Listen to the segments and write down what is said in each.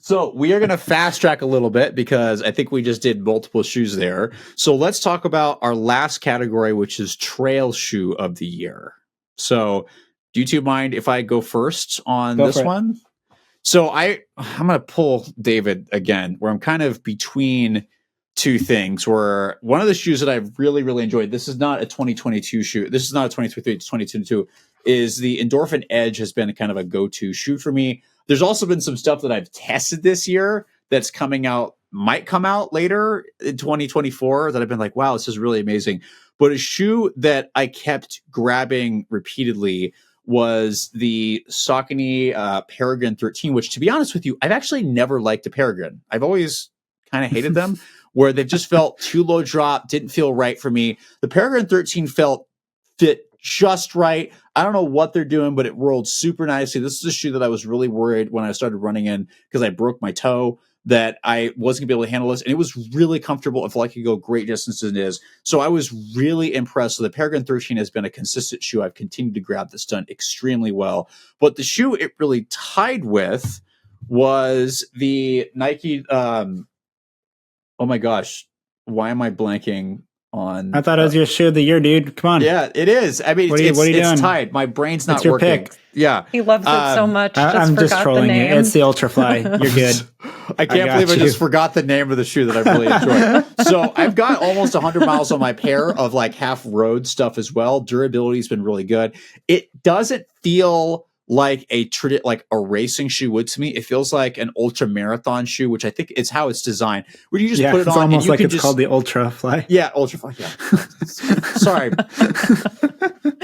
So we are going to fast track a little bit because I think we just did multiple shoes there. So let's talk about our last category, which is trail shoe of the year. So do you two mind if I go first on Go this for it. one? So I'm going to pull David again, where I'm kind of between two things. Where one of the shoes that I've really, really enjoyed, this is not a 2022 shoe. This is not a 2023, it's 2022, is the Endorphin Edge has been kind of a go-to shoe for me. There's also been some stuff that I've tested this year that's coming out, might come out later in 2024 that I've been like, wow, this is really amazing. But a shoe that I kept grabbing repeatedly was the Saucony Peregrine 13, which, to be honest with you, I've actually never liked a Peregrine. I've always kind of hated them, where they've just felt too low drop, didn't feel right for me. The Peregrine 13 fit just right. I don't know what they're doing, but it rolled super nicely. This is a shoe that I was really worried when I started running in because I broke my toe that I wasn't going to be able to handle this. And it was really comfortable. I feel like I could go great distances it is. So I was really impressed. So the Peregrine 13 has been a consistent shoe. I've continued to grab this done extremely well. But the shoe it really tied with was the Nike. Oh my gosh. Why am I blanking on? I thought it was your shoe of the year, dude. Come on. Yeah, it is. I mean, what are you doing? tied. My brain's not it's your working. Pick. Yeah. He loves it so much. I'm just trolling you. It's the Ultrafly. You're good. I can't believe I just forgot the name of the shoe that I really enjoy. So I've got almost 100 miles on my pair of like half road stuff as well. Durability has been really good. It doesn't feel like like a racing shoe would to me. It feels like an ultra marathon shoe, which I think is how it's designed. Where you just put it it's on, almost and you like can it's called the Ultrafly. Yeah, Ultrafly. Yeah. Sorry,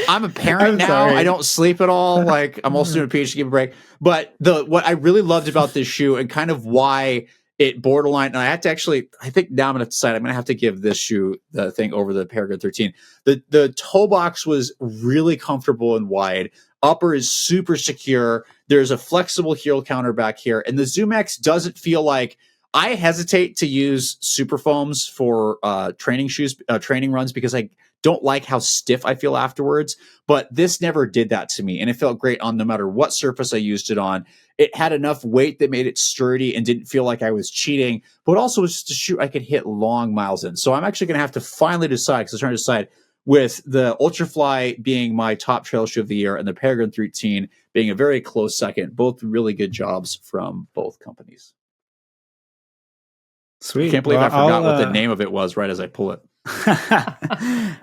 I'm a parent now. Sorry. I don't sleep at all. Like I'm also doing a PhD, give a break. But what I really loved about this shoe and kind of why it borderline, and I have to actually, I think now I'm going to decide I'm going to have to give this shoe the thing over the Peregrine 13. The toe box was really comfortable and wide. Upper is super secure. There's a flexible heel counter back here. And the Zoom X doesn't feel like, I hesitate to use super foams for training shoes, training runs, because I don't like how stiff I feel afterwards. But this never did that to me. And it felt great on no matter what surface I used it on. It had enough weight that made it sturdy and didn't feel like I was cheating, but also was just a shoe I could hit long miles in. So I'm actually going to have to finally decide, because I was trying to decide, with the Ultrafly being my top trail shoe of the year and the Peregrine 13 being a very close second. Both really good jobs from both companies. Sweet. I can't believe I forgot what the name of it was right as I pull it.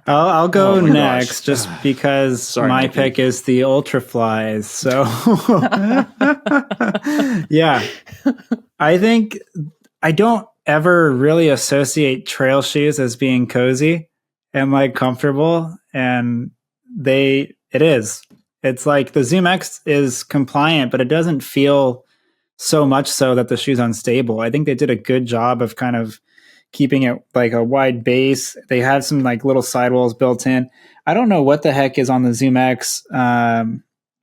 I'll go next just because my Nikki. pick is the Ultraflies. So yeah, I think I don't ever really associate trail shoes as being cozy and like comfortable, and it's like the Zoom X is compliant, but it doesn't feel so much so that the shoe's unstable. I think they did a good job of kind of keeping it like a wide base. They have some like little sidewalls built in. I don't know what the heck is on the Zoom X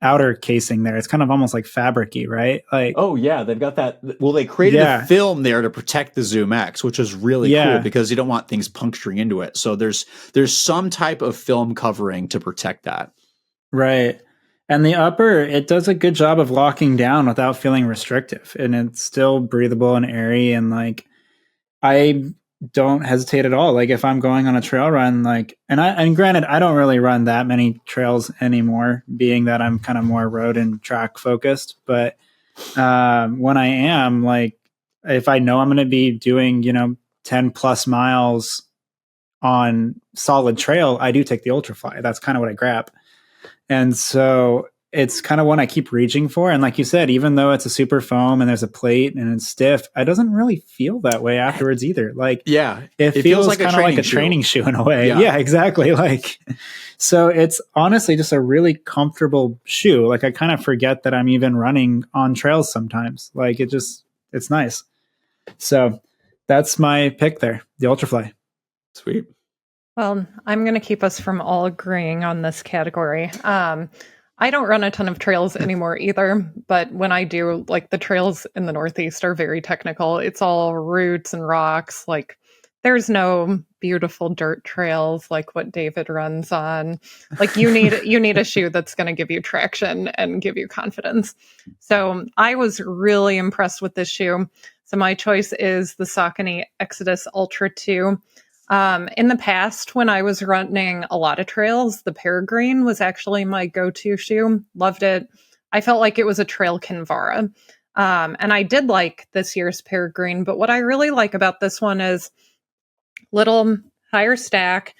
outer casing there. It's kind of almost like fabric-y, right? Like, oh yeah, they've got that. Well, they created a film there to protect the Zoom X, which is really cool because you don't want things puncturing into it. So there's some type of film covering to protect that. Right. And the upper, it does a good job of locking down without feeling restrictive. And it's still breathable and airy. And like, I don't hesitate at all. Like if I'm going on a trail run, like, and granted, I don't really run that many trails anymore, being that I'm kind of more road and track focused. But when I am, like, if I know I'm going to be doing, 10 plus miles on solid trail, I do take the Ultrafly. That's kind of what I grab. And so it's kind of one I keep reaching for. And like you said, even though it's a super foam and there's a plate and it's stiff, it doesn't really feel that way afterwards either. Like, it feels like kind of like a training shoe in a way. Yeah, exactly. Like, so it's honestly just a really comfortable shoe. Like I kind of forget that I'm even running on trails sometimes. Like it's nice. So that's my pick there, the Ultrafly. Sweet. Well, I'm going to keep us from all agreeing on this category. I don't run a ton of trails anymore either, but when I do, like the trails in the Northeast are very technical. It's all roots and rocks, like there's no beautiful dirt trails like what David runs on. Like you need a shoe that's going to give you traction and give you confidence. So I was really impressed with this shoe. So my choice is the Saucony Exodus Ultra 2. In the past, when I was running a lot of trails, the Peregrine was actually my go-to shoe. Loved it. I felt like it was a trail Kinvara. And I did like this year's Peregrine, but what I really like about this one is little higher stack.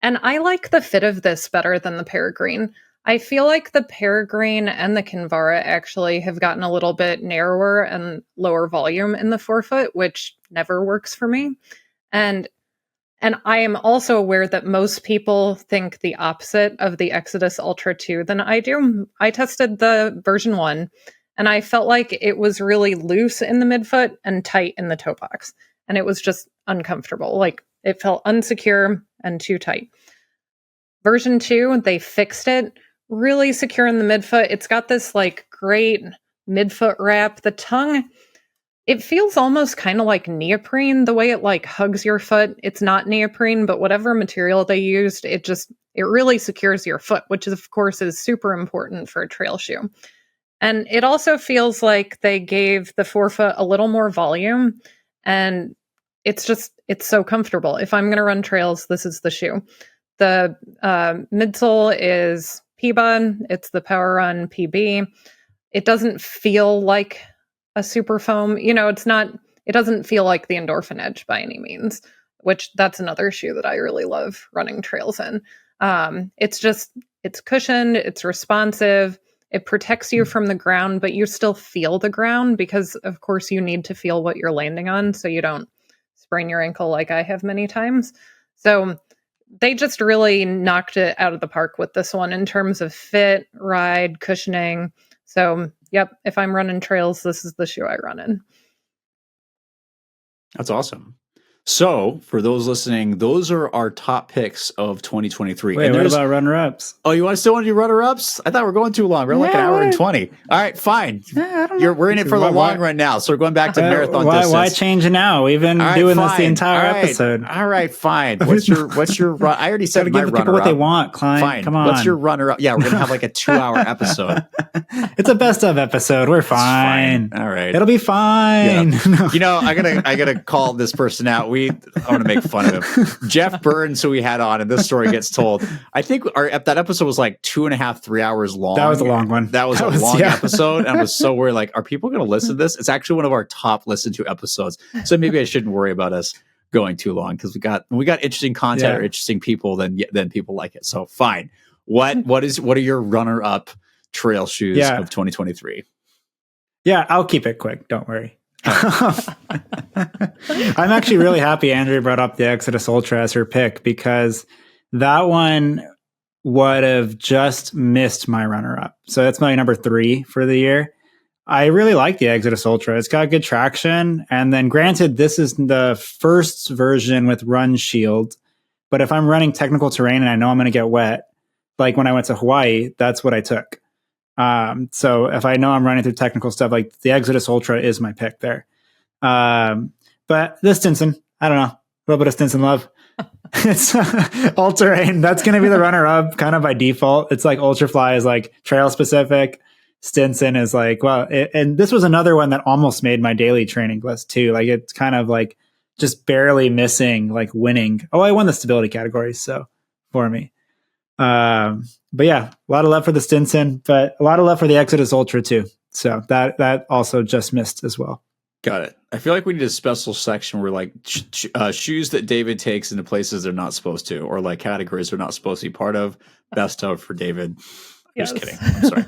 And I like the fit of this better than the Peregrine. I feel like the Peregrine and the Kinvara actually have gotten a little bit narrower and lower volume in the forefoot, which never works for me. And I am also aware that most people think the opposite of the Exodus Ultra 2 than I do. I tested the version 1, and I felt like it was really loose in the midfoot and tight in the toe box. And it was just uncomfortable. Like it felt unsecure and too tight. Version 2, they fixed it. Really secure in the midfoot. It's got this like great midfoot wrap. The tongue, it feels almost kind of like neoprene, the way it like hugs your foot. It's not neoprene, but whatever material they used, it really secures your foot, which of course is super important for a trail shoe. And it also feels like they gave the forefoot a little more volume, and it's so comfortable. If I'm going to run trails, this is the shoe. The midsole is PBA. It's the Power Run PB. It doesn't feel like a super foam. You know, it doesn't feel like the Endorphin Edge by any means, which that's another shoe that I really love running trails in. It's cushioned, it's responsive, it protects you from the ground, but you still feel the ground because, of course, you need to feel what you're landing on so you don't sprain your ankle like I have many times. So they just really knocked it out of the park with this one in terms of fit, ride, cushioning. So, yep, if I'm running trails, this is the shoe I run in. That's awesome. So, for those listening, those are our top picks of 2023. Wait, what about runner-ups? Oh, you still want to do runner-ups? I thought we were going too long. We're like an hour and 20. All right, fine. We're in it for the long run now, so we're going back to marathon distance. Why change now? We've been doing this the entire episode. All right, fine. What's your run? I already said my runner-up. Give the people what they want, Klein. Fine. Come on. What's your runner-up? Yeah, we're going to have like a 2-hour episode. It's a best of episode. We're fine. All right. It'll be fine. Yeah. You know, I gotta call this person out. I want to make fun of him. Jeff Burns, who we had on, and this story gets told. I think that episode was like 2.5, 3 hours long. That was a long one. That was a long episode. And I was so worried, like, are people going to listen to this? It's actually one of our top listened to episodes. So maybe I shouldn't worry about us going too long because we got interesting content or interesting people, then people like it. So fine. What are your runner-up trail shoes of 2023? Yeah, I'll keep it quick. Don't worry. I'm actually really happy Andrea brought up the Exodus Ultra as her pick because that one would have just missed my runner-up. So that's my number 3 for the year. I really like the Exodus Ultra. It's got good traction. And then granted, this is the first version with Run Shield. But if I'm running technical terrain and I know I'm going to get wet, like when I went to Hawaii, that's what I took. So if I know I'm running through technical stuff, like the Exodus Ultra is my pick there. But the Stinson, I don't know, a little bit of Stinson love. It's all terrain. That's going to be the runner up kind of by default. It's like Ultrafly is like trail specific. Stinson is like, well, and this was another one that almost made my daily training list too. Like it's kind of like just barely missing, like winning. Oh, I won the stability category. So for me, but yeah, a lot of love for the Stinson, but a lot of love for the Exodus Ultra too. So that also just missed as well. Got it. I feel like we need a special section where like shoes that David takes into places they're not supposed to, or like categories they're not supposed to be part of. Best of for David. Just kidding. I'm sorry.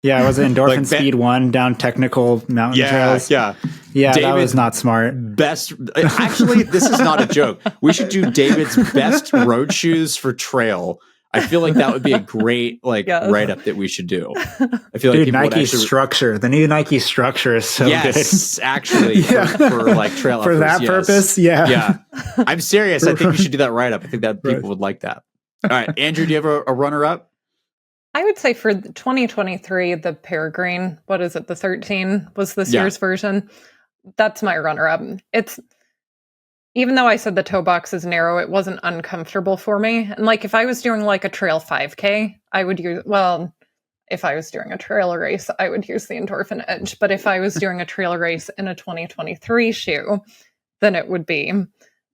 Yeah, was it Endorphin Speed 1 down technical mountain trails? Yeah. David, that was not smart. Best. Actually, this is not a joke. We should do David's best road shoes for trail. I feel like that would be a great write-up that we should do. I feel like Nike Structure. The new Nike Structure is so good. Yes, actually, for like trail for uppers, that purpose, yeah. I'm serious. I think we should do that write-up. I think that people would like that. All right, Andrew, do you have a runner-up? I would say for 2023, the Peregrine, what is it? The 13 was this year's version. That's my runner-up. It's, even though I said the toe box is narrow, it wasn't uncomfortable for me. And like if I was doing like a trail 5K, I would use, well, if I was doing a trail race, I would use the Endorphin Edge. But if I was doing a trail race in a 2023 shoe, then it would be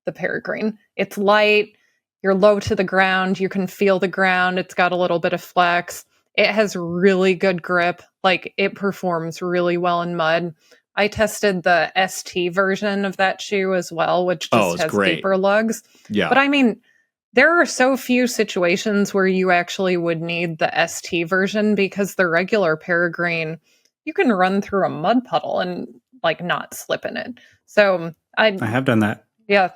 the Peregrine. It's light, you're low to the ground, you can feel the ground, it's got a little bit of flex. It has really good grip, like it performs really well in mud. I tested the ST version of that shoe as well, which just has great. deeper lugs. Yeah. But I mean, there are so few situations where you actually would need the ST version because the regular Peregrine, you can run through a mud puddle and like not slip in it. So I have done that. Yeah,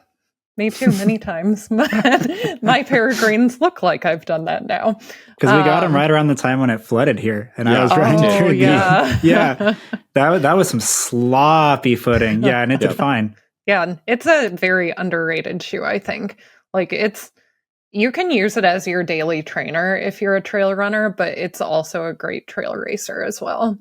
me too, many times. My Peregrines look like I've done that now. Because we got them right around the time when it flooded here, and I was riding through that was some sloppy footing. Yeah, and it did fine. Yeah, it's a very underrated shoe, I think. Like you can use it as your daily trainer if you're a trail runner, but it's also a great trail racer as well.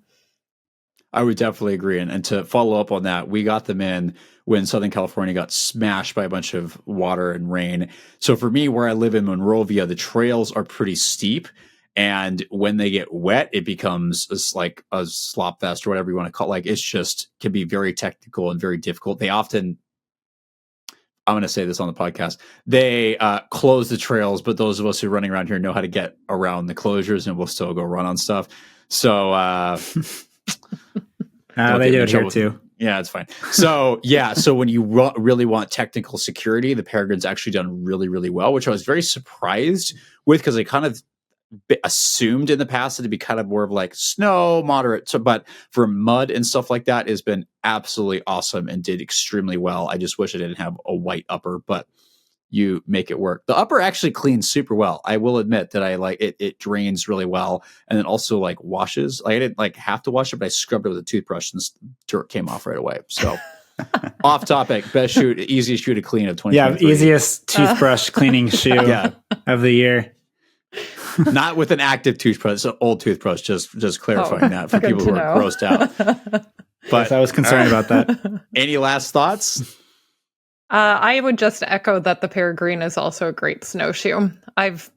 I would definitely agree. And to follow up on that, we got them in when Southern California got smashed by a bunch of water and rain. So for me, where I live in Monrovia, the trails are pretty steep. And when they get wet, it becomes like a slop fest or whatever you want to call it. Like it's just can be very technical and very difficult. They often, I'm going to say this on the podcast, they close the trails, but those of us who are running around here know how to get around the closures and we'll still go run on stuff. So, they do it here too. Yeah, it's fine. So, so when you really want technical security, the Peregrine's actually done really, really well, which I was very surprised with because I kind of assumed in the past that it'd be kind of more of like snow, moderate. So, but for mud and stuff like that, has been absolutely awesome and did extremely well. I just wish I didn't have a white upper, but you make it work. The upper actually cleans super well. I will admit that I like it. It drains really well. And then also like washes. Like I didn't like have to wash it, but I scrubbed it with a toothbrush and dirt came off right away. So off topic, best shoe, easiest shoe to clean of 2023. Yeah, easiest toothbrush cleaning shoe of the year. Not with an active toothbrush. It's an old toothbrush. Just clarifying that for people who are grossed out. But I was concerned about that. Any last thoughts? I would just echo that the Peregrine is also a great snowshoe. I've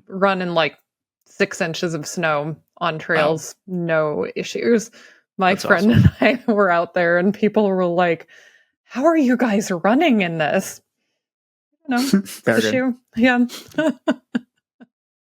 run in like 6 inches of snow on trails, no issues. That's friend awesome. And I were out there and people were like, how are you guys running in this? You know, it's a shoe. Yeah.